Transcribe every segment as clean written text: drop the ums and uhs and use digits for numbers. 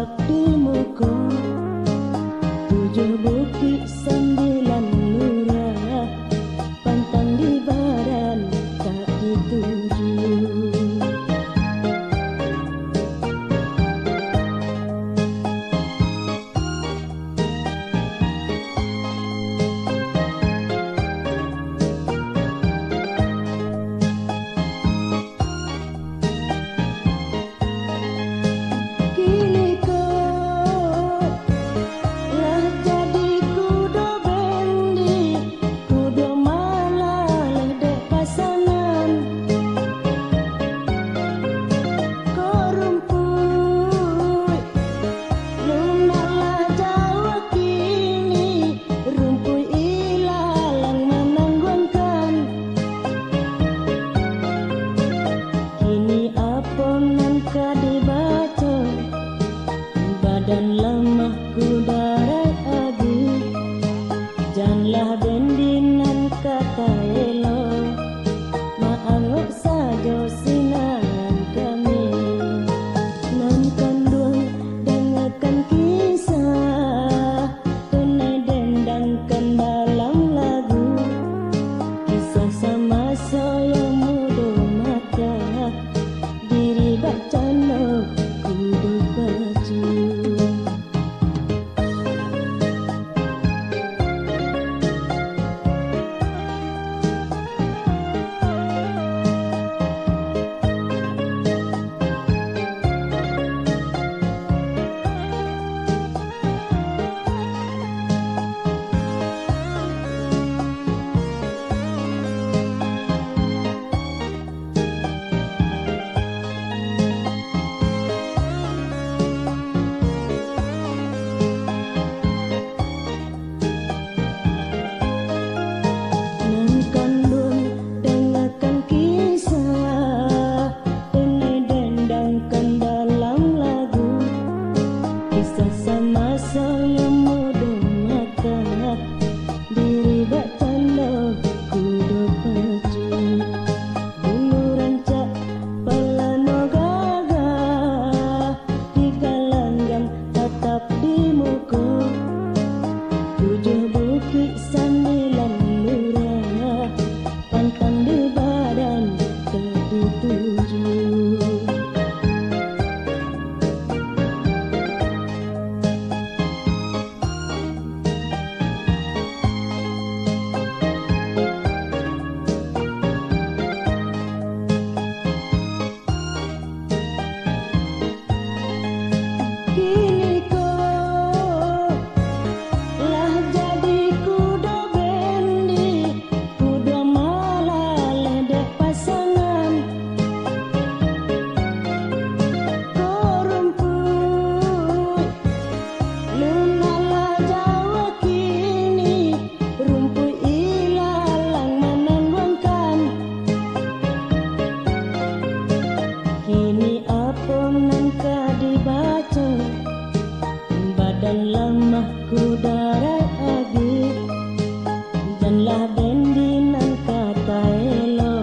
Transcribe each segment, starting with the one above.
tetap di muka. 7 bukit 9 lurah, pantang di badan tak dituju. Dan lemah ku darai agi, janganlah bendinan kata elo, maangok sajo sinan kami. Nan kandung dengarkan kisah, tunai dendangkan dalam lagu, kisah sama soyong mudo mata, diri bacano kudu baju. Dan lemah ku darai agi, janganlah bendinan kata elo,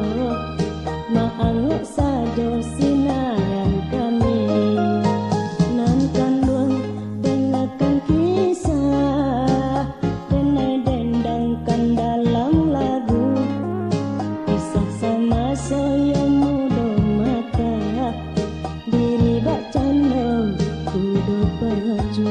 maangok sajo sinaran kami. Nan kandung dengarkan kisah, denai dendangkan dalam lagu, kisah sama soyong mudo mata, diri bacano kudu baju.